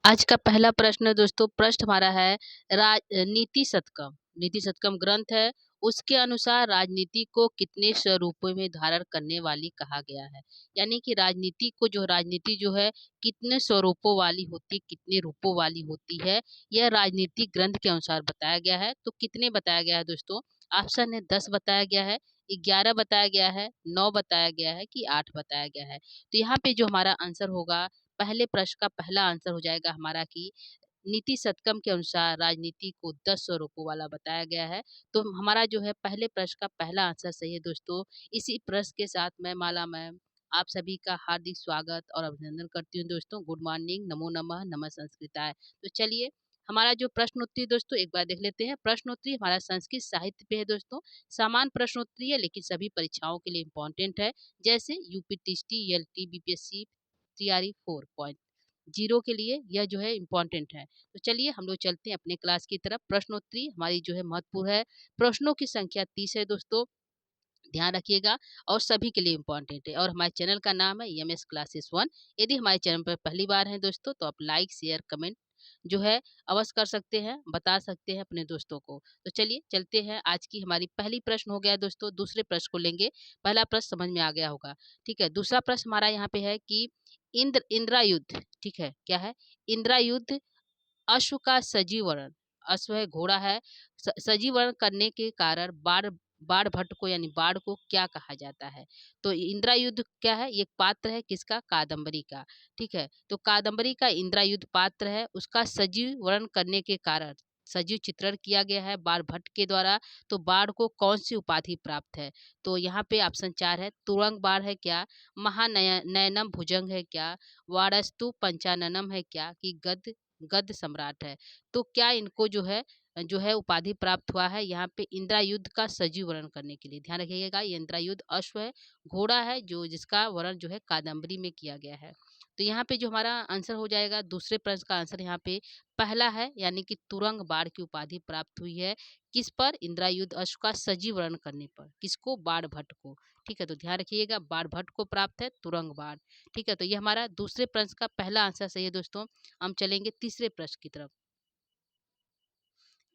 आज का पहला प्रश्न दोस्तों प्रश्न हमारा है नीति शतकम। नीति शतकम ग्रंथ है, उसके अनुसार राजनीति को कितने स्वरूपों में धारण करने वाली कहा गया है। यानी कि राजनीति जो है कितने स्वरूपों वाली होती, कितने रूपों वाली होती है, यह राजनीति ग्रंथ के अनुसार बताया गया है। तो कितने बताया गया है दोस्तों? ऑप्शन है 10 बताया गया है, 11 बताया गया है, 9 बताया गया है कि 8 बताया गया है। तो यहाँ पे जो हमारा आंसर होगा, पहले प्रश्न का पहला आंसर हो जाएगा हमारा कि नीति शतकम के अनुसार राजनीति को 10 स्वरूपों वाला बताया गया है। तो हमारा जो है पहले प्रश्न का पहला आंसर सही है दोस्तों। इसी प्रश्न के साथ मैं माला मैम आप सभी का हार्दिक स्वागत और अभिनंदन करती हूँ दोस्तों। गुड मॉर्निंग, नमो नमः, नमः संस्कृताय। तो चलिए हमारा जो प्रश्नोत्तरी दोस्तों एक बार देख लेते हैं। प्रश्नोत्तरी हमारा संस्कृत साहित्य पे है दोस्तों। सामान्य प्रश्नोत्तरी है लेकिन सभी परीक्षाओं के लिए इम्पोर्टेंट है, जैसे यूपी टीएसटी, एलटी, बीपीएससी, तैयारी 4.0 के लिए यह जो है इम्पोर्टेंट है। तो चलिए हम लोग चलते हैं अपने क्लास की तरफ। प्रश्नोत्तरी हमारी जो है महत्वपूर्ण है। प्रश्नों की संख्या 30 है दोस्तों, ध्यान रखिएगा, और सभी के लिए इम्पोर्टेंट है। और हमारे चैनल का नाम है एमएस क्लासेस 1। यदि हमारे चैनल पर पहली बार हैं दोस्तों तो आप लाइक शेयर कमेंट जो है अवश्य कर सकते हैं, बता सकते हैं अपने दोस्तों को। तो चलिए चलते हैं। आज की हमारी पहली प्रश्न हो गया है दोस्तों। दूसरे प्रश्न को लेंगे। पहला प्रश्न समझ में आ गया होगा, ठीक है। दूसरा प्रश्न हमारा यहाँ पे है कि इंद्रा युद्ध, ठीक है, क्या है? इंद्रा युद्ध अश्व का सजीवरण, अश्व है, घोड़ा है, सजीवरण करने के कारण बाण बाण भट्ट को यानी बाण को क्या कहा जाता है? तो इंद्रा युद्ध क्या है? ये एक पात्र है किसका? कादम्बरी का, ठीक है। तो कादम्बरी का इंद्रा युद्ध पात्र है, उसका सजीवरण करने के कारण सजीव चित्रण किया गया है बाण भट्ट के द्वारा। तो बाण को कौन सी उपाधि प्राप्त है? तो यहाँ पे ऑप्शन 4 है। तुरंग बाण है क्या? महानयनम भुजंग है क्या? वारस्तु पंचाननम है क्या? कि गद गद्य सम्राट है? तो क्या इनको जो है उपाधि प्राप्त हुआ है यहाँ पे इंदिरा युद्ध का सजीव वर्णन करने के लिए। ध्यान रखिएगा, ये इंदिरा युद्ध अश्व है, घोड़ा है, जो जिसका वर्णन जो है कादम्बरी में किया गया है। तो यहाँ पे जो हमारा आंसर हो जाएगा, दूसरे प्रश्न का आंसर यहाँ पे पहला है, यानी कि तुरंग बाण की उपाधि प्राप्त हुई है किस पर? इंदिरा युद्ध अश्व का सजीव वर्णन करने पर। किसको? बाण भट्ट को, ठीक है। तो ध्यान रखिएगा, बाण भट्ट को प्राप्त है तुरंग बाण, ठीक है। तो ये हमारा दूसरे प्रश्न का पहला आंसर सही है दोस्तों। हम चलेंगे तीसरे प्रश्न की तरफ।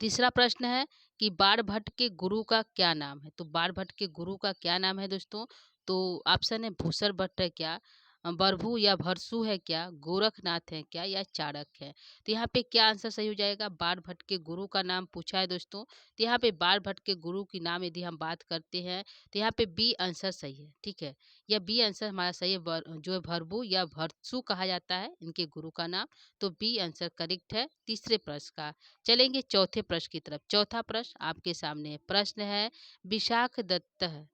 तीसरा प्रश्न है कि बाणभट्ट के गुरु का क्या नाम है? तो बाणभट्ट के गुरु का क्या नाम है दोस्तों? तो ऑप्शन है भूसर भट्ट है क्या, बरभू या भरसू है क्या, गोरखनाथ है क्या, या चाणक्य है? तो यहाँ पे क्या आंसर सही हो जाएगा? बाणभट्ट के गुरु का नाम पूछा है दोस्तों। तो यहाँ पे बाणभट्ट के गुरु की नाम यदि हम बात करते हैं तो यहाँ पे बी आंसर सही है, ठीक है। यह बी आंसर हमारा सही है, जो है भरभू या भरसू कहा जाता है इनके गुरु का नाम। तो बी आंसर करेक्ट है तीसरे प्रश्न का। चलेंगे चौथे प्रश्न की तरफ। चौथा प्रश्न आपके सामने है। प्रश्न है विशाख दत्त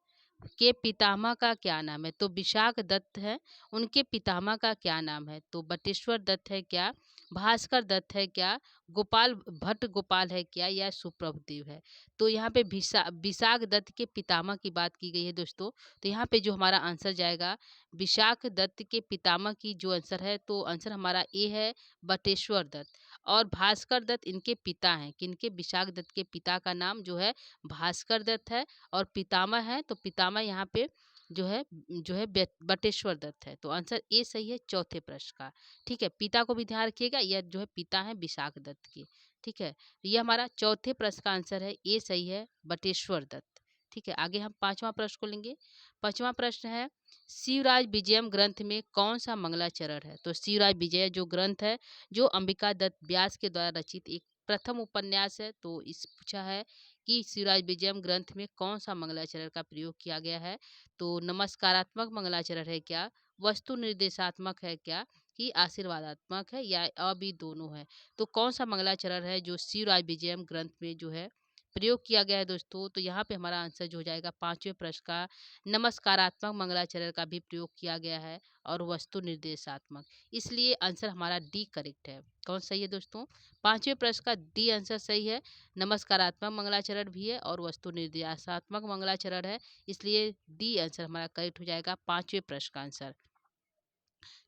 के पितामह का क्या नाम है? तो विशाख दत्त है, उनके पितामह का क्या नाम है? तो बटेश्वर दत्त है क्या, भास्कर दत्त है क्या, गोपाल भट्ट गोपाल है क्या, या सुप्रभदेव है? तो यहाँ पे विशाख दत्त के पितामह की बात की गई है दोस्तों। तो यहाँ पे जो हमारा आंसर जाएगा, विशाख दत्त के पितामह की जो आंसर है, तो आंसर हमारा ए है, बटेश्वर दत्त। और भास्कर दत्त इनके पिता हैं, किनके? विशाख दत्त के पिता का नाम जो है भास्कर दत्त है, और पितामह है तो पितामह यहाँ पे जो है बटेश्वर दत्त है। तो आंसर ए सही है चौथे प्रश्न का, ठीक है। पिता को भी ध्यान रखिएगा, यह जो है पिता है विशाख दत्त के, ठीक है। तो ये हमारा चौथे प्रश्न का आंसर है, ए सही है बटेश्वर दत्त, ठीक है। आगे हम पांचवा प्रश्न को लेंगे। पांचवा प्रश्न है शिवराज विजयम ग्रंथ में कौन सा मंगलाचरण है? तो शिवराज विजय जो ग्रंथ है, जो अंबिका दत्त व्यास के द्वारा रचित एक प्रथम उपन्यास है, तो इस पूछा है कि शिवराज विजयम ग्रंथ में कौन सा मंगलाचरण का प्रयोग किया गया है? तो नमस्कारात्मक मंगलाचरण है क्या, वस्तु निर्देशात्मक है क्या, कि आशीर्वादात्मक है, या अभी दोनों है? तो कौन सा मंगलाचरण है जो शिवराज विजयम ग्रंथ में जो है प्रयोग किया गया है दोस्तों? तो यहाँ पे हमारा आंसर जो हो जाएगा पांचवें प्रश्न का, नमस्कारात्मक मंगलाचरण का भी प्रयोग किया गया है, और वस्तु निर्देशात्मक। इसलिए आंसर हमारा डी करेक्ट है। कौन सही है दोस्तों? पांचवें प्रश्न का डी आंसर सही है। नमस्कारात्मक मंगलाचरण भी है और वस्तु निर्देशात्मक मंगलाचरण है, इसलिए डी आंसर हमारा करेक्ट हो जाएगा पांचवें प्रश्न का आंसर,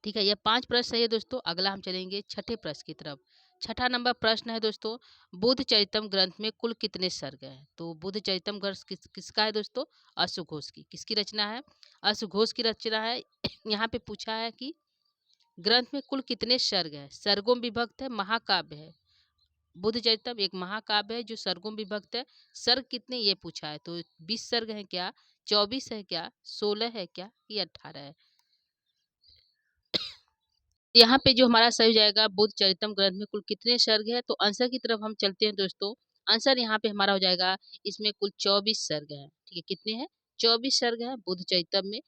ठीक है। ये 5 प्रश्न सही है दोस्तों। अगला हम चलेंगे छठे प्रश्न की तरफ। छठा नंबर प्रश्न है दोस्तों, बुद्ध चरितम ग्रंथ में कुल कितने सर्ग हैं? तो बुद्ध चरितम ग्रंथ किसका है दोस्तों? अश्वघोष की। किसकी रचना है? अश्वघोष की रचना है। यहाँ पे पूछा है कि ग्रंथ में कुल कितने सर्ग है? सर्गों में विभक्त है, महाकाव्य है। बुद्ध चरितम एक महाकाव्य है जो सर्गों में विभक्त है। सर्ग कितने ये पूछा है, तो 20 सर्ग है क्या, 24 है क्या, 16 है क्या, ये 18 है। यहाँ पे जो हमारा सही हो जाएगा, बुद्ध चरितम ग्रंथ में कुल कितने सर्ग है, तो आंसर की तरफ हम चलते हैं दोस्तों। आंसर यहाँ पे हमारा हो जाएगा, इसमें कुल 24 सर्ग है। ठीक है, कितने हैं? 24 सर्ग है बुद्ध चरितम में।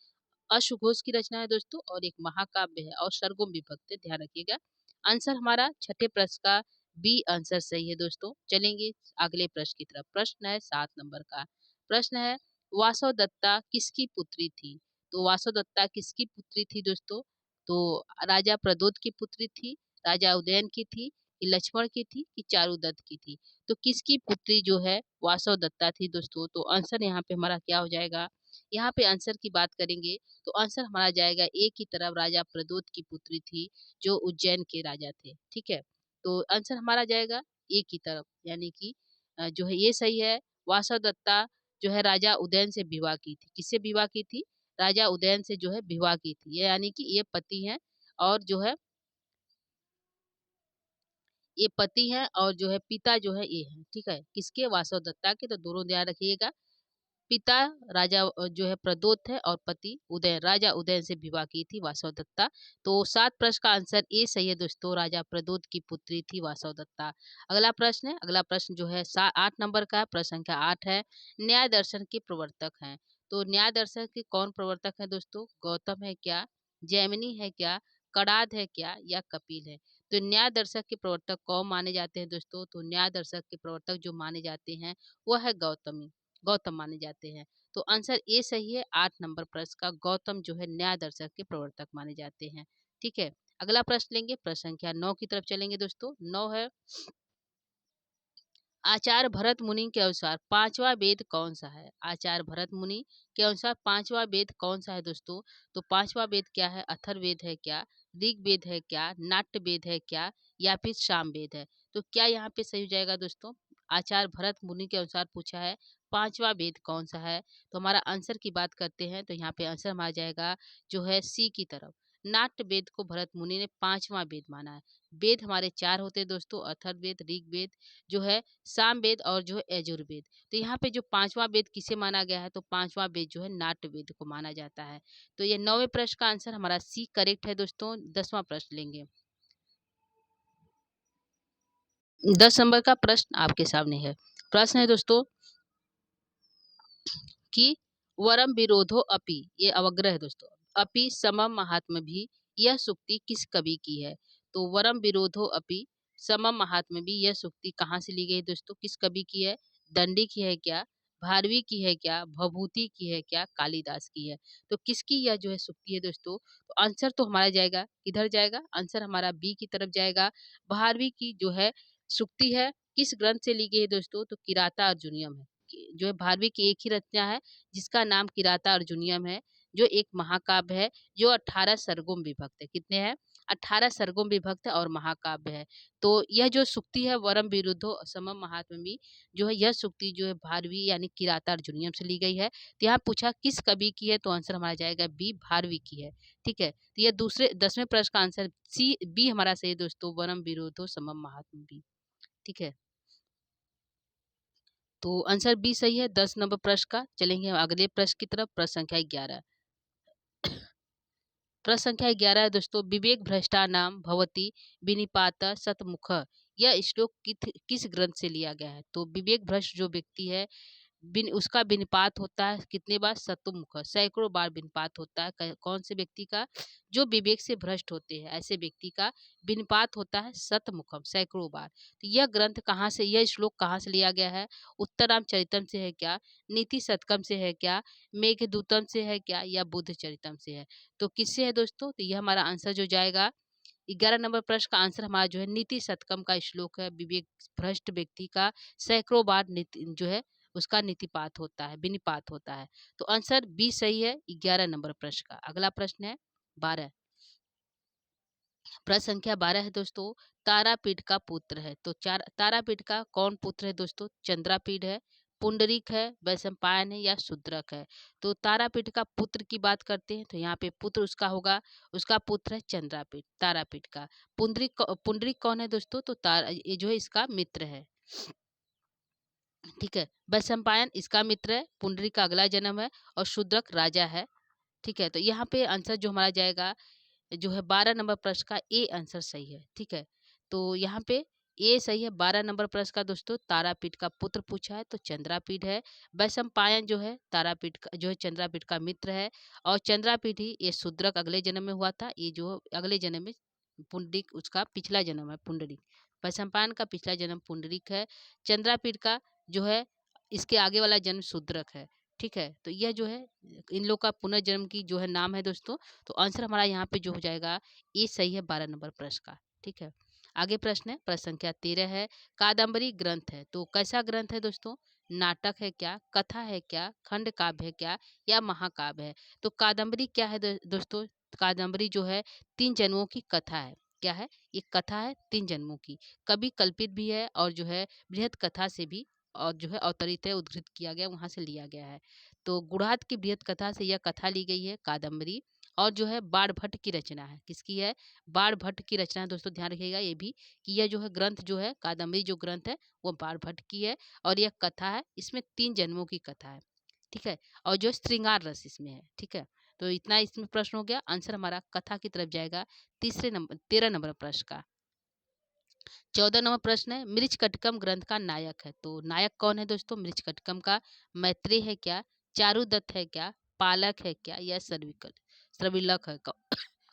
अश्वघोष की रचना है दोस्तों और एक महाकाव्य है और सर्गों में विभक्त है, ध्यान रखिएगा। आंसर हमारा छठे प्रश्न का बी आंसर सही है दोस्तों। चलेंगे अगले प्रश्न की तरफ। प्रश्न है 7 नंबर का। प्रश्न है, वासवदत्ता किसकी पुत्री थी? तो वासवदत्ता किसकी पुत्री थी दोस्तों? तो राजा प्रद्योत की पुत्री थी, राजा उदयन की थी, कि लक्ष्मण की थी, कि चारुदत्त की थी? तो किसकी पुत्री जो है वासवदत्ता थी दोस्तों? तो आंसर यहाँ पे हमारा क्या हो जाएगा? यहाँ पे आंसर की बात करेंगे तो आंसर हमारा जाएगा ए की तरफ, राजा प्रद्योत की पुत्री थी जो उज्जैन के राजा थे। ठीक है, तो आंसर हमारा जाएगा ए की तरफ, यानी कि जो है ये सही है। वासवदत्ता जो है राजा उदयन से विवाह की थी। किससे विवाह की थी? राजा उदयन से जो है विवाह की थी, ये यानी कि ये पति हैं और जो है ये पति हैं और जो है पिता जो है ये है। ठीक है, किसके? वासवदत्ता के। तो दोनों ध्यान रखिएगा, पिता राजा जो है प्रद्योत है और पति उदयन, राजा उदयन से विवाह की थी वासवदत्ता। तो 7 प्रश्न का आंसर ए सही है दोस्तों, राजा प्रद्योत की पुत्री थी वासवदत्ता। अगला प्रश्न है, अगला प्रश्न जो है 8 नंबर का है, प्रश्न संख्या 8 है। न्याय दर्शन के प्रवर्तक हैं। तो न्याय दर्शन के कौन प्रवर्तक है दोस्तों? गौतम है क्या, जैमिनी है क्या, कणाद है क्या, या कपिल है? तो न्याय दर्शक के प्रवर्तक कौन माने जाते हैं दोस्तों? तो न्याय दर्शक के प्रवर्तक जो माने जाते हैं वह है गौतम माने जाते हैं। तो आंसर ए सही है, 8 नंबर प्रश्न का। गौतम जो है न्याय दर्शक के प्रवर्तक माने जाते हैं। ठीक है, अगला प्रश्न लेंगे, प्रश्न संख्या 9 की तरफ चलेंगे दोस्तों। 9 है, आचार्य भरत मुनि के अनुसार पांचवा वेद कौन सा है? आचार्य भरत मुनि के अनुसार पांचवा वेद कौन सा है दोस्तों? तो पांचवा वेद क्या है? अथर्ववेद है क्या, ऋग्वेद है क्या, नाट्य वेद है क्या, या फिर सामवेद है? तो क्या यहाँ पे सही हो जाएगा दोस्तों? आचार्य भरत मुनि के अनुसार पूछा है पांचवा वेद कौन सा है, तो हमारा आंसर की बात करते हैं तो यहाँ पे आंसर हमारा जाएगा जो है सी की तरफ। नाट्य वेद को भरत मुनि ने पांचवा वेद माना है। वेद हमारे 4 होते हैं दोस्तों, अथर्ववेद, ऋग्वेद जो है, सामवेद और जो है यजुर्वेद। तो यहाँ पे जो पांचवा वेद किसे माना गया है? तो पांचवा वेद जो है नाट्य वेद को माना जाता है। तो ये 9वें प्रश्न का आंसर हमारा सी करेक्ट है दोस्तों। 10वां प्रश्न लेंगे। 10 नंबर का प्रश्न आपके सामने है। प्रश्न है दोस्तों कि वरम विरोधो अपि, ये अवग्रह है दोस्तों, अपि समम महात्म भी, यह सूक्ति किस कवि की है? तो वरम विरोधो अपि समम महात्म भी, यह सूक्ति कहाँ से ली गई दोस्तों, किस कवि की है? दंडी की है क्या, भारवी की है क्या, भभूति की है क्या, कालिदास की है? तो किसकी यह जो है सूक्ति है दोस्तों? तो आंसर तो हमारा जाएगा, किधर जाएगा? आंसर हमारा बी की तरफ जाएगा। भारवी की जो है सूक्ति है, किस ग्रंथ से ली गई है दोस्तों? तो किराता अर्जुनियम है। जो है भारवी की एक ही रचना है जिसका नाम किराता अर्जुनियम है, जो एक महाकाव्य है जो 18 सर्गों में विभक्त है। कितने हैं? 18 सर्गों में विभक्त है और महाकाव्य है। तो यह जो सूक्ति है वरम विरुद्धो समम महात्म्यमी, जो है यह सूक्ति जो है भारवी यानी किराता अर्जुनियम से ली गई है। तो यहाँ पूछा किस कवि की है, तो आंसर हमारा जाएगा बी, भारवी की है। ठीक है, तो यह दूसरे 10वें प्रश्न का आंसर सी बी हमारा सही है दोस्तों, वरम विरुद्धो समम महात्म्यमी। ठीक है, तो आंसर बी सही है 10 नंबर प्रश्न का। चलेंगे हम अगले प्रश्न की तरफ। प्रश्न संख्या 11। प्रश्न संख्या 11 है दोस्तों, विवेक भ्रष्टा नाम भवती विनिपात सतमुख, यह श्लोक किस ग्रंथ से लिया गया है? तो विवेक भ्रष्ट जो व्यक्ति है उसका विनिपात होता है कितने बार? शतमुख, सैकड़ों बार विनिपात होता है। कौन से व्यक्ति का? जो विवेक से भ्रष्ट होते हैं ऐसे व्यक्ति का विनिपात होता है शतमुखम, सैकड़ों बार। तो यह ग्रंथ कहाँ से, यह श्लोक कहाँ से लिया गया है? उत्तराम चरितम से है क्या, नीति शतकम से है क्या, मेघदूतम से है क्या, या बुद्ध चरितम से है? तो किससे है दोस्तों? तो यह हमारा आंसर जो जाएगा 11 नंबर प्रश्न का आंसर हमारा जो है नीति शतकम का श्लोक है। विवेक भ्रष्ट व्यक्ति का सैकड़ों बार नीति जो है उसका नीतिपात होता है, विनिपात होता है। तो आंसर बी सही है 11 नंबर प्रश्न का। अगला प्रश्न है 12। प्रश्न संख्या 12 है दोस्तों, तारापीठ का पुत्र है। तो चार तारापीठ का कौन पुत्र है दोस्तों? चंद्रापीठ है, पुंडरीक है, वैशंपायन है या शूद्रक है। तो तारापीठ का पुत्र की बात करते हैं तो यहाँ पे पुत्र उसका होगा, उसका पुत्र है चंद्रापीठ, तारापीठ का। पुंडरीक कौन है दोस्तों? तो ये जो है इसका मित्र है, ठीक है। वैशंपायन इसका मित्र है, पुंडरीक का अगला जन्म है, और शूद्रक राजा है, ठीक है। तो यहाँ पे आंसर जो हमारा जाएगा जो है 12 नंबर प्रश्न का ए आंसर सही है, ठीक है। तो यहाँ पे ए सही है 12 नंबर प्रश्न का दोस्तों। तारापीठ का पुत्र पूछा है तो चंद्रापीठ है। वैशंपायन जो है तारापीठ का जो है चंद्रापीठ का मित्र है, और चंद्रापीठ ही ये शूद्रक अगले जन्म में हुआ था। ये जो अगले जन्म में पुंडरीक उसका पिछला जन्म है पुंडरीक। वैशंपायन का पिछला जन्म पुंडरीक है। चंद्रापीठ का जो है इसके आगे वाला जन्म शूद्रक है, ठीक है। तो यह जो है इन लोग का पुनर्जन्म की जो है नाम है दोस्तों। तो आंसर हमारा यहाँ पे जो हो जाएगा ये सही है 12 नंबर प्रश्न का, ठीक है। आगे प्रश्न है, प्रश्न संख्या 13 है। कादम्बरी ग्रंथ है तो कैसा ग्रंथ है दोस्तों? नाटक है क्या, कथा है क्या, खंड काव्य है क्या, या महाकाव्य है? तो कादम्बरी क्या है दोस्तों? कादम्बरी जो है 3 जन्मों की कथा है। क्या है? ये कथा है 3 जन्मों की, कभी कल्पित भी है और जो है बृहद कथा से भी और जो है अवतरित है, उद्धृत किया गया, वहां से लिया गया है। तो गुड़ाद की बृहद कथा से यह कथा ली गई है कादम्बरी। और जो है बाण भट्ट की रचना है, किसकी है? बाण भट्ट की रचना है दोस्तों। ध्यान रखिएगा ये भी कि यह जो है ग्रंथ जो है कादम्बरी जो ग्रंथ है वो बाण भट्ट की है, और यह कथा है, इसमें 3 जन्मों की कथा है, ठीक है। और जो श्रृंगार रस इसमें है, ठीक है। तो इतना इसमें प्रश्न हो गया। आंसर हमारा कथा की तरफ जाएगा तीसरे नंबर 13 नंबर प्रश्न का। 14 नंबर प्रश्न है, मृच्छकटिकम ग्रंथ का नायक है तो नायक कौन है दोस्तों मृच्छकटिकम का? मैत्रेय है क्या, चारुदत्त है क्या, पालक है क्या, या सर्विकल सर्विलक है?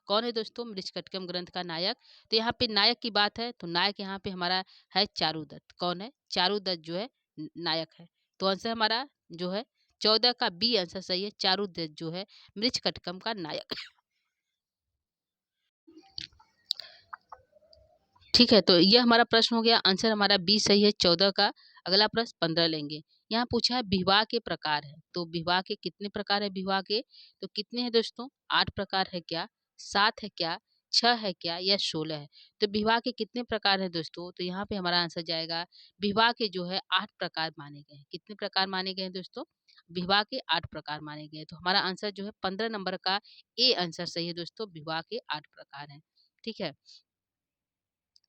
कौन है दोस्तों मृच्छकटिकम ग्रंथ का नायक? तो यहाँ पे नायक की बात है तो नायक यहाँ पे हमारा है चारुदत्त। कौन है? चारुदत्त जो है नायक है। तो आंसर हमारा जो है 14 का बी आंसर सही है, चारुदत्त जो है मृच्छकटिकम का नायक, ठीक है। तो यह हमारा प्रश्न हो गया, आंसर हमारा बी सही है 14 का। अगला प्रश्न 15 लेंगे। यहाँ पूछा है विवाह के प्रकार है तो विवाह के कितने प्रकार है? विवाह के तो कितने हैं दोस्तों? 8 प्रकार है क्या, 7 है क्या, 6 है क्या, या 16 है? तो विवाह के कितने प्रकार है दोस्तों? तो यहाँ पे हमारा आंसर जाएगा विवाह के जो है 8 प्रकार माने गए हैं। कितने प्रकार माने गए हैं दोस्तों? विवाह के 8 प्रकार माने गए हैं। तो हमारा आंसर जो है 15 नंबर का ए आंसर सही है दोस्तों, विवाह के 8 प्रकार हैं, ठीक है।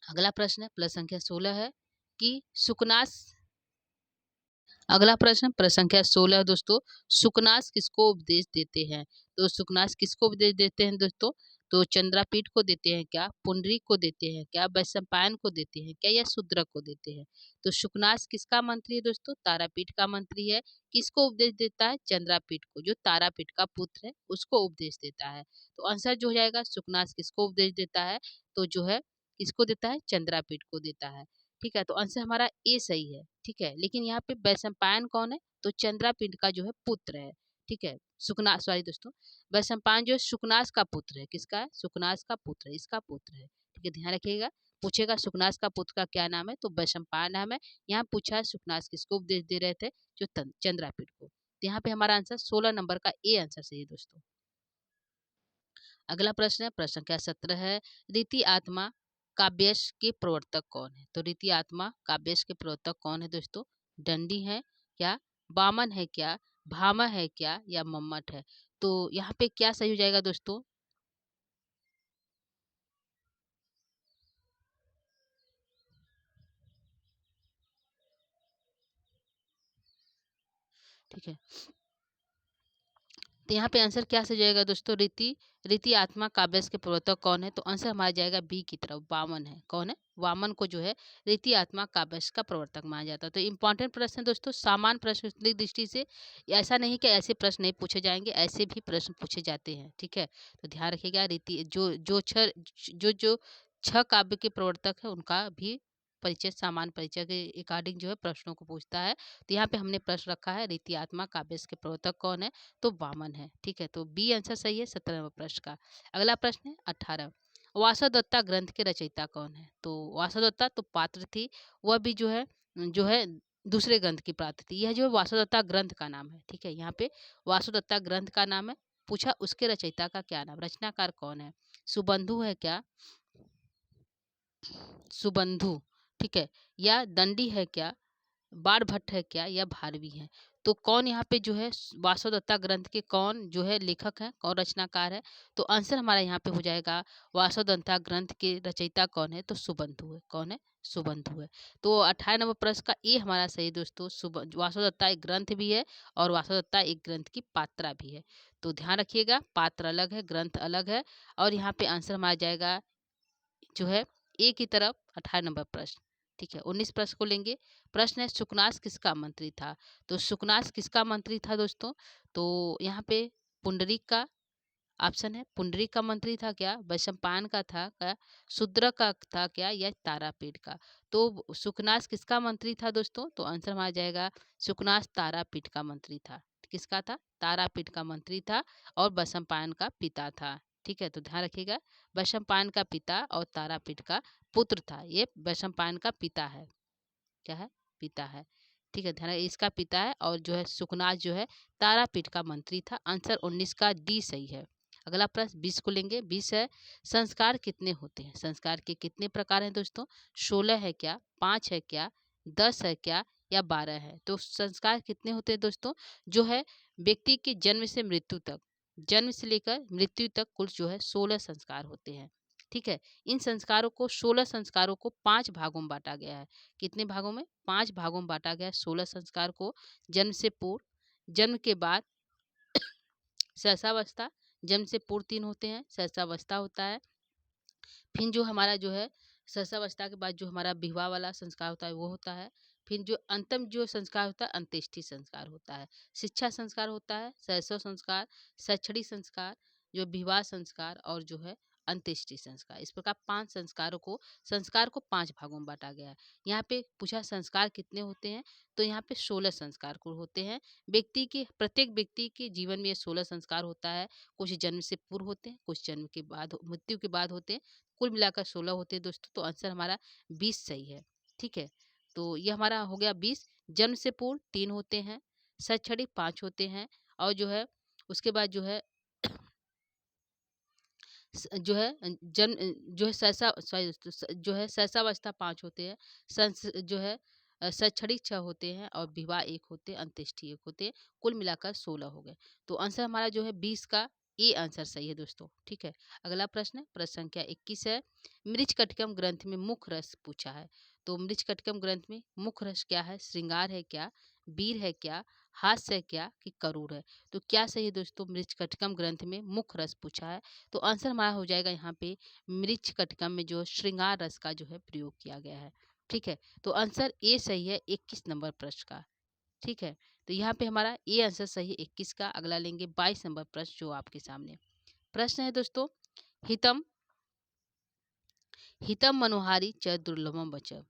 अगला प्रश्न है, प्रश्न संख्या 16 है कि सुकनास। अगला प्रश्न प्रश्न संख्या 16 दोस्तों, सुकनास किसको उपदेश देते हैं? तो सुकनास किसको उपदेश देते हैं दोस्तों? तो चंद्रापीठ को देते हैं क्या, पुंडरीक को देते हैं क्या, वैशंपायन को देते हैं क्या, या शूद्रक को देते हैं? तो सुकनास किसका मंत्री है दोस्तों? तारापीठ का मंत्री है। किसको उपदेश देता है? चंद्रापीठ को, जो तारापीठ का पुत्र है उसको उपदेश देता है। तो आंसर जो हो जाएगा सुकनास किसको उपदेश देता है? तो जो है किसको देता है? चंद्रापीठ को देता है, ठीक है। तो आंसर हमारा ए सही है, ठीक है। लेकिन यहाँ पे वैशंपायन कौन है? तो चंद्रापीठ का जो है पुत्र है, ठीक है। सुकनास सॉरी दोस्तों, वैशंपायन जो है सुकनास का पुत्र है। किसका है? सुकनास का पुत्र है, इसका पुत्र है, ठीक है। ध्यान रखिएगा, पूछेगा सुकनास का पुत्र का क्या नाम है तो वैशंपायन नाम है। यहाँ पूछा है सुकनास किसको उपदेश दे रहे थे? जो चंद्रापीठ को। तो यहाँ पे हमारा आंसर 16 नंबर का ए आंसर सही है दोस्तों। अगला प्रश्न है, प्रश्न संख्या 17 है। रीति आत्मा काव्यश के प्रवर्तक कौन है? तो रीति आत्मा काव्यश के प्रवर्तक कौन है दोस्तों? दंडी है क्या, वामन है क्या, भामा है क्या, या मम्मट है? तो यहाँ पे क्या सही हो जाएगा दोस्तों? ठीक है, तो यहाँ पे आंसर क्या से जाएगा दोस्तों? रीति रीति आत्मा काव्यस के प्रवर्तक कौन है? तो आंसर हमारा जाएगा बी की तरफ, वामन है। कौन है? वामन को जो है रीति आत्मा काव्यस का प्रवर्तक माना जाता है। तो इंपॉर्टेंट प्रश्न है दोस्तों, सामान्य प्रश्न की दृष्टि से। ऐसा नहीं कि ऐसे प्रश्न नहीं पूछे जाएंगे, ऐसे भी प्रश्न पूछे जाते हैं, ठीक है। तो ध्यान रखिएगा, रीति जो छह काव्य के प्रवर्तक है उनका भी परिचय, सामान्य परिचय के अकॉर्डिंग जो है प्रश्नों को पूछता है। तो यहाँ पे हमने प्रश्न रखा है रीति आत्मा काव्यस के प्रवर्तक कौन है? तो वामन है, ठीक है। तो बी आंसर सही है 17 नंबर प्रश्न का। अगला प्रश्न है 18, वासवदत्ता ग्रंथ के रचयिता कौन है? तो वासवदत्ता तो पात्र थी, वह भी जो है दूसरे ग्रंथ की पात्र थी। यह जो है वासवदत्ता ग्रंथ का नाम है, ठीक है। यहाँ पे वासवदत्ता ग्रंथ का नाम है, पूछा उसके रचयिता का क्या नाम, रचनाकार कौन है? सुबंधु है क्या, सुबंधु, ठीक है, या दंडी है क्या, बाणभट्ट है क्या या भारवी है? तो कौन यहाँ पे जो है वासवदत्ता ग्रंथ के कौन जो है लेखक है, कौन रचनाकार है? तो आंसर हमारा यहाँ पे हो जाएगा वासवदत्ता ग्रंथ के रचयिता कौन है? तो सुबंधु है। कौन है? सुबंधु है। तो 18 नंबर प्रश्न का ए हमारा सही है दोस्तों। वासवदत्ता एक ग्रंथ भी है और वासवदत्ता एक ग्रंथ की पात्रा भी है। तो ध्यान रखिएगा, पात्र अलग है, ग्रंथ अलग है। और यहाँ पे आंसर हमारा जाएगा जो है ए की तरफ 18 नंबर प्रश्न। ठीक है, 19 प्रश्न को लेंगे। प्रश्न है सुकनास किसका मंत्री था? तो सुकनास किसका मंत्री था दोस्तों? तो यहाँ पे पुंडरीक का ऑप्शन है। पुंडरीक का मंत्री था क्या? वैशंपायन का था क्या? शूद्र का था क्या या तारापीठ का? तो सुकनास किसका मंत्री था दोस्तों? तो आंसर हमारा जाएगा सुकनास तारापीठ का मंत्री था। किसका था? तारापीठ का मंत्री था और वैशंपायन का पिता था। ठीक है, तो ध्यान रखिएगा, वैशंपायन का पिता और तारापीठ का पुत्र था। ये वैशंपायन का पिता है। क्या है? पिता है। ठीक है, ध्यान इसका पिता है और जो है सुकनास जो है तारापीठ का मंत्री था। आंसर 19 का डी सही है। अगला प्रश्न 20 को लेंगे। 20 है संस्कार कितने होते हैं? संस्कार के कितने प्रकार हैं दोस्तों? 16 है क्या? 5 है क्या? 10 है क्या या 12 है? तो संस्कार कितने होते हैं दोस्तों? जो है व्यक्ति के जन्म से मृत्यु तक, जन्म से लेकर मृत्यु तक कुल जो है 16 संस्कार होते हैं। ठीक है, इन संस्कारों को 16 संस्कारों को 5 भागों में बांटा गया है। कितने भागों में? 5 भागों में बांटा गया है 16 संस्कार को। जन्म से पूर्व, जन्म के बाद, सहसावस्था, जन्म से पूर्व 3 होते हैं, सहसावस्था होता है। फिर जो हमारा जो है सहसावस्था के बाद जो हमारा विवाह वाला संस्कार होता है वो होता है। फिर जो अंतिम जो संस्कार होता है अंत्येष्टि संस्कार होता है। शिक्षा संस्कार होता है, शैशव संस्कार, शैक्षणिक संस्कार, जो विवाह संस्कार और जो है अंत्येष्टि संस्कार। इस प्रकार 5 संस्कार को 5 भागों में बांटा गया है। यहाँ पे पूछा संस्कार कितने होते हैं? तो यहाँ पे 16 संस्कार को होते हैं। प्रत्येक व्यक्ति के जीवन में ये 16 संस्कार होता है। कुछ जन्म से पूर्व होते हैं, कुछ जन्म के बाद, मृत्यु के बाद होते हैं। कुल मिलाकर 16 होते हैं दोस्तों। तो आंसर हमारा 20 सही है। ठीक है, तो ये हमारा हो गया 20। जन्म से पूर्व 3 होते हैं, शैक्षणिक 5 होते हैं और जो है उसके बाद जो है जो है जो है सहसा सॉरी दोस्तों, जो है सहसावस्था 5 होते हैं, जो है शैक्षणिक 6 होते हैं और विवाह 1 होते हैं, अंत्येष्टि 1 होते हैं। कुल मिलाकर 16 हो गए। तो आंसर हमारा जो है 20 का ए आंसर सही है दोस्तों। ठीक है, अगला प्रश्न है प्रश्न संख्या 21 है। मृच्छकटिकम ग्रंथ में मुख्य रस पूछा है। तो मृच्छकटिकम ग्रंथ में मुख्य रस क्या है? श्रृंगार है क्या? वीर है क्या? हास्य है क्या कि करूर है? तो क्या सही है दोस्तों? मृच्छकटिकम ग्रंथ में मुख्य रस पूछा है। तो आंसर हमारा हो जाएगा यहाँ पे मृच्छकटिकम में जो श्रृंगार रस का जो है प्रयोग किया गया है। ठीक है, तो आंसर ए सही है 21 नंबर प्रश्न का। ठीक है, तो यहाँ पे हमारा ए आंसर सही है 21 का। अगला लेंगे 22 नंबर प्रश्न जो आपके सामने प्रश्न है दोस्तों। हितम हितम मनोहारी च दुर्लभम वचन।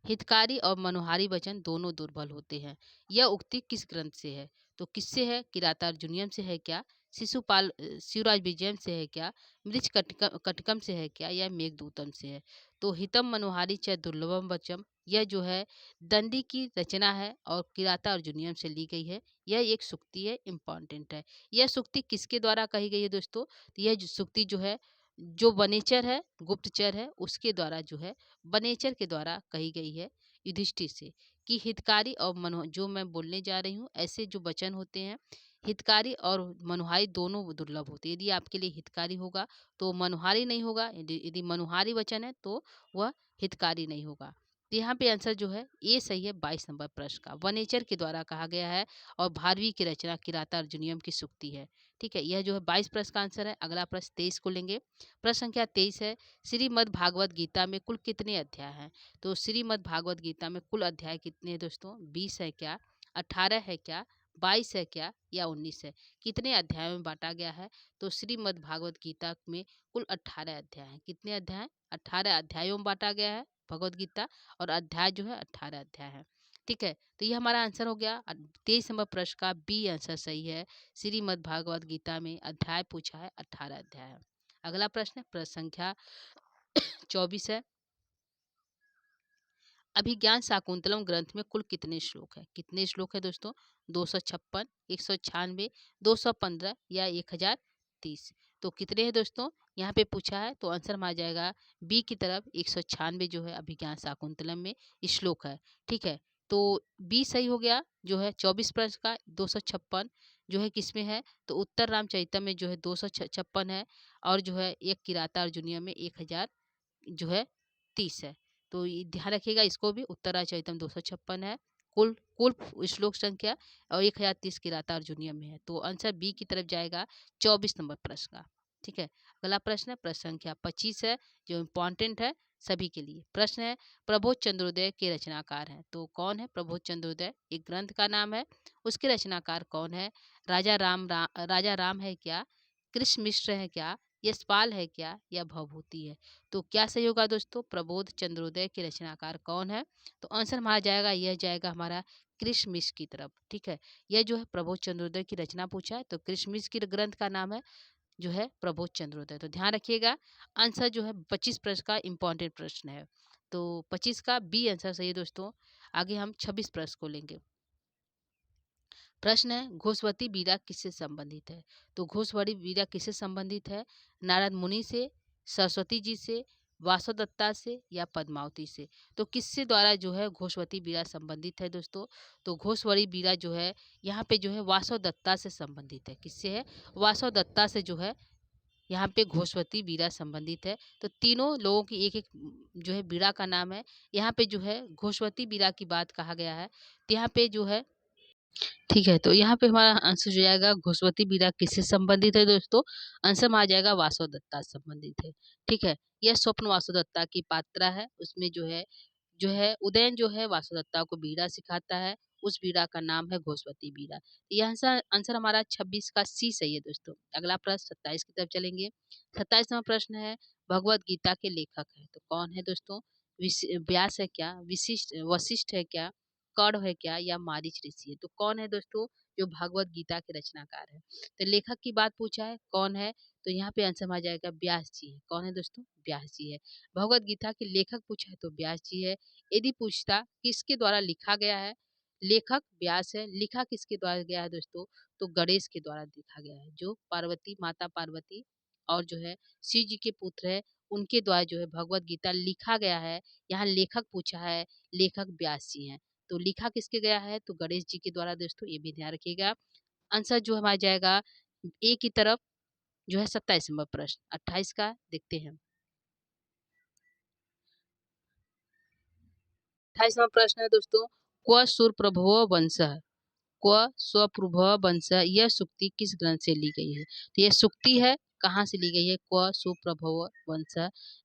हितकारी और मनोहारी वचन दोनों दुर्बल होते हैं। यह उक्ति किस ग्रंथ से है? तो किससे है? किरातार्जुनीयम से है क्या? शिवराज विजयम से है क्या? मृछ कटकम से है क्या या मेघदूतम से है? तो हितम मनोहारी च दुर्लभम वचम, यह जो है दंडी की रचना है और किराता अर्जुनियम से ली गई है। यह एक सुक्ति है, इम्पॉर्टेंट है। यह सुक्ति किसके द्वारा कही गई है दोस्तों? तो यह सुक्ति जो है जो वनेचर है, गुप्तचर है, उसके द्वारा जो है वनेचर के द्वारा कही गई है युधिष्ठिर से कि हितकारी और मनो जो मैं बोलने जा रही हूँ ऐसे जो वचन होते हैं हितकारी और मनोहारी दोनों दुर्लभ होते हैं। यदि आपके लिए हितकारी होगा तो मनोहारी नहीं होगा, यदि यदि मनोहारी वचन है तो वह हितकारी नहीं होगा। तो यहाँ पे आंसर जो है ये सही है 22 नंबर प्रश्न का। वनेचर के द्वारा कहा गया है और भारवी की रचना किराता अर्जुनियम की सुक्ति है। ठीक है, यह जो है 22 प्रश्न का आंसर है। अगला प्रश्न 23 को लेंगे। प्रश्न संख्या 23 है। श्रीमद् भागवत गीता में कुल कितने अध्याय हैं? तो श्रीमद् भागवत गीता में कुल अध्याय कितने हैं दोस्तों? 20 है क्या? 18 है क्या? 22 है क्या या 19 है? कितने अध्यायों में बांटा गया है? तो श्रीमद् भागवत गीता में कुल 18 अध्याय हैं। कितने अध्याय? 18 अध्यायों में बांटा गया है भगवत गीता और अध्याय जो है 18 अध्याय है। ठीक है, तो ये हमारा आंसर हो गया 23 नंबर प्रश्न का बी आंसर सही है। श्रीमद् भागवत गीता में अध्याय पूछा है 18 अध्याय है। अगला प्रश्न है प्रश्न संख्या 24 है। अभिज्ञान शाकुंतलम ग्रंथ में कुल कितने श्लोक है? कितने श्लोक है दोस्तों? 256, 196, 215 या 1030? तो कितने हैं दोस्तों? यहाँ पे पूछा है तो आंसर में आ जाएगा बी की तरफ 196 जो है अभिज्ञान शाकुंतलम में श्लोक है। ठीक है, तो बी सही हो गया, जो है 24 प्रश्न का 256 जो है किसमें है, तो उत्तर रामचरितम में जो है 256 है, और जो है एक किराता अर्जुनीय में 1000 जो है 30 है। तो ये ध्यान रखिएगा, इसको भी उत्तर रामचरितम 256 है, कुल कुल श्लोक संख्या, और 1030 किराता अर्जुनीय में है। तो आंसर बी की तरफ जाएगा 24 नंबर प्रश्न का। ठीक है, अगला प्रश्न है, प्रश्न संख्या 25 है, जो इम्पोर्टेंट है सभी के लिए। प्रश्न है, प्रबोध चंद्रोदय के रचनाकार हैं। तो कौन है प्रबोध चंद्रोदय? एक ग्रंथ का नाम है, उसके रचनाकार कौन है? राजा राम है क्या, कृष्ण मिश्र है क्या, यशपाल है क्या, या भवभूति है? तो क्या सही होगा दोस्तों? प्रबोध चंद्रोदय के रचनाकार कौन है? तो आंसर हमारा जाएगा, यह जाएगा हमारा कृष्ण मिश्र की तरफ। ठीक है, यह जो है प्रबोध चंद्रोदय की रचना पूछा है, तो कृष्ण मिश्र की ग्रंथ का नाम है जो है प्रबोध चंद्रोदय। तो ध्यान रखिएगा, आंसर जो है 25 प्रश्न का इम्पोर्टेंट प्रश्न है, तो 25 का बी आंसर सही है दोस्तों। आगे हम 26 प्रश्न को लेंगे। प्रश्न है, घोषवती बीरा किससे संबंधित है? तो घोषवती बीरा किससे संबंधित है? नारद मुनि से, सरस्वती जी से, वासवदत्ता से, या पद्मावती से? तो किससे द्वारा जो है घोषवती बीरा संबंधित है दोस्तों? तो घोषवती बीरा जो है यहाँ पे जो है वासवदत्ता से संबंधित है। किससे है? वासवदत्ता से जो है यहाँ पे घोषवती बीरा संबंधित है। तो तीनों लोगों की एक एक जो है बीरा का नाम है। यहाँ पे जो है घोषवती बीरा की बात कहा गया है, तो यहाँ पे जो है, ठीक है, तो यहाँ पे हमारा आंसर जो जाएगा घोषवती बीरा किससे संबंधित है दोस्तों? आंसर में आ जाएगा वासवदत्ता से संबंधित है। ठीक है, यह स्वप्न वासवदत्ता की पात्रा है, उसमें जो है उदयन जो है वासुदत्ता को बीड़ा सिखाता है, उस बीड़ा का नाम है घोषवती बीड़ा। यह आंसर आंसर हमारा 26 का सी सही है दोस्तों। अगला प्रश्न 27 की तरफ चलेंगे। 27वां प्रश्न है, भगवत गीता के लेखक है, तो कौन है दोस्तों? व्यास है क्या, विशिष्ट वशिष्ठ है क्या, कर्ण है क्या, या मारीच ऋषि है? तो कौन है दोस्तों जो भागवत गीता के रचनाकार है? तो लेखक की बात पूछा है, कौन है? तो यहाँ पे आंसर आ जाएगा व्यास जी है। कौन है दोस्तों? व्यास जी है। भगवत गीता के लेखक पूछा है तो व्यास जी है। यदि पूछता किसके द्वारा लिखा गया है, लेखक व्यास है, लिखा किसके द्वारा गया है दोस्तों? तो गणेश के द्वारा लिखा गया है, जो पार्वती माता पार्वती और जो है शिव जी के पुत्र है, उनके द्वारा जो है भगवत गीता लिखा गया है। यहाँ लेखक पूछा है, लेखक व्यास जी हैं। तो लिखा किसके गया है? तो गणेश जी के द्वारा दोस्तों, ये भी ध्यान रखिएगा। आंसर जो हमारा जाएगा ए की तरफ, जो है 27 नंबर प्रश्न। 28 का देखते हैं। 28वां प्रश्न है दोस्तों, क्व सूर्यप्रभवो वंशः, क्व स्वप्रभव वंश, यह सुक्ति किस ग्रंथ से ली गई है? तो यह सुक्ति है, कहाँ से ली गई है? क्व सुप्रभव वंश,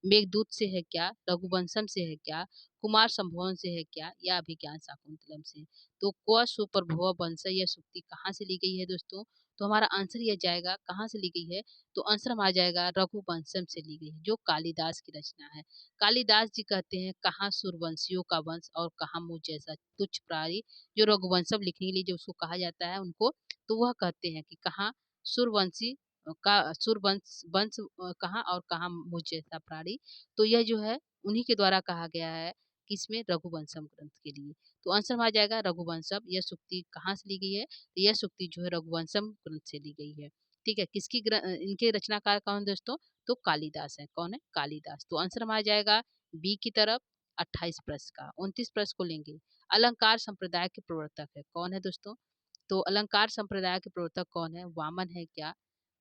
मेघदूत से है क्या, रघुवंशम से है क्या, कुमार संभवन से है क्या, या अभिज्ञान शाकुंतलम से? तो क्व सुप्रभव वंश, यह सुक्ति कहाँ से ली गई है दोस्तों? तो हमारा आंसर यह जाएगा, कहाँ से ली गई है? तो आंसर हमारा जाएगा रघुवंशम से ली गई है, जो कालिदास की रचना है। कालिदास जी कहते हैं, कहाँ सूर्यवंशियों का वंश और कहाँ मुझ जैसा तुच्छ प्राणी, जो रघुवंशम लिखने के लिए जो उसको कहा जाता है उनको, तो वह कहते हैं कि कहाँ सूर्यवंशी का सूर्यवंश वंश कहाँ और कहाँ मुझ जैसा प्राणी। तो यह जो है उन्हीं के द्वारा कहा गया है, किसमें? रघुवंशम ग्रंथ के लिए। तो आंसर में आ जाएगा रघुवंशम। यह सुक्ति कहाँ से ली गई है? तो यह सुक्ति जो है रघुवंशम ग्रंथ से ली गई है। ठीक है, किसकी इनके रचनाकार कौन है दोस्तों? तो कालिदास है। कौन है? कालिदास। तो आंसर में आ जाएगा बी की तरफ 28 प्रश्न का। 29 प्रश्न को लेंगे। अलंकार संप्रदाय के प्रवर्तक है, कौन है दोस्तों? तो अलंकार संप्रदाय के प्रवर्तक कौन है? वामन है क्या,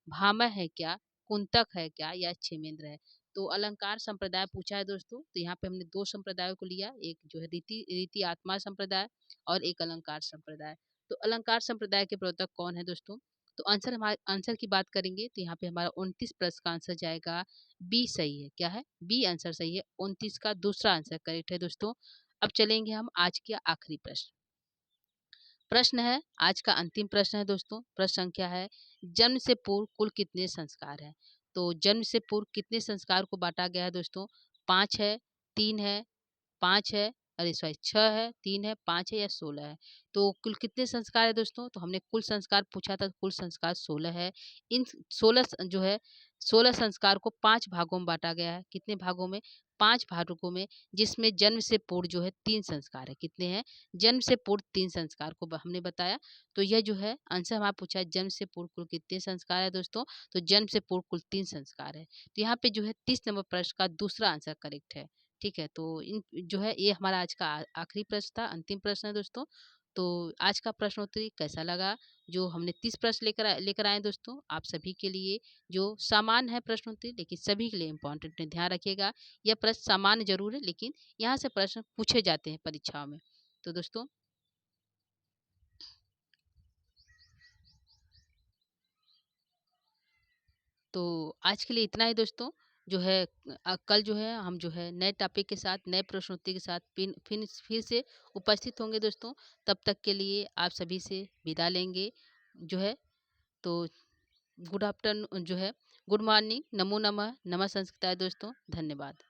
भामह है क्या, कुंतक है क्या, या क्षेमेंद्र है? तो अलंकार संप्रदाय पूछा है दोस्तों, तो यहाँ पे हमने दो संप्रदायों को लिया, एक जो है रीति रीति आत्मा संप्रदाय और एक अलंकार संप्रदाय। तो अलंकार संप्रदाय के प्रवर्तक कौन है दोस्तों? तो आंसर हमारे आंसर की बात करेंगे तो यहाँ पे हमारा 29 प्रश्न का आंसर जाएगा बी सही है। क्या है? बी आंसर सही है। 29 का दूसरा आंसर करेक्ट है दोस्तों। अब चलेंगे हम आज के आखिरी प्रश्न। प्रश्न है, आज का अंतिम प्रश्न है दोस्तों। प्रश्न संख्या है, जन्म से पूर्व कुल कितने संस्कार हैं? तो जन्म से पूर्व कितने संस्कार को बांटा गया है दोस्तों? 5 है, 3 है, 5 है, अरे सॉरी 6 है, 3 है, 5 है, या 16 है? तो कुल कितने संस्कार है दोस्तों? तो हमने कुल संस्कार पूछा था, कुल संस्कार 16 है। इन 16 जो है 16 संस्कार को 5 भागों में बांटा गया है। कितने भागों में? 5 भागों में, जिसमें जन्म से पूर्व जो है 3 संस्कार है। कितने हैं? जन्म से पूर्व 3 संस्कार को हमने बताया। तो यह जो है आंसर हमारा पूछा है, जन्म से पूर्व कुल कितने संस्कार है दोस्तों? तो जन्म से पूर्व कुल 3 संस्कार है। तो यहाँ पे जो है 30 नंबर प्रश्न का दूसरा आंसर करेक्ट है। ठीक है, तो इन जो है ये हमारा आज का आखिरी प्रश्न था, अंतिम प्रश्न है दोस्तों। तो आज का प्रश्नोत्तरी कैसा लगा? जो हमने 30 प्रश्न लेकर आए दोस्तों, आप सभी के लिए जो सामान्य है प्रश्नोत्तरी, लेकिन सभी के लिए इम्पोर्टेंट है, ध्यान रखिएगा। यह प्रश्न सामान्य ज़रूर है, लेकिन यहाँ से प्रश्न पूछे जाते हैं परीक्षाओं में। तो दोस्तों, तो आज के लिए इतना ही दोस्तों। जो है कल जो है हम जो है नए टॉपिक के साथ, नए प्रश्नोत्तरी के साथ फिर से उपस्थित होंगे दोस्तों। तब तक के लिए आप सभी से विदा लेंगे जो है। तो गुड आफ्टरनून जो है, गुड मॉर्निंग, नमो नमः, नमः संस्कृताय दोस्तों, धन्यवाद।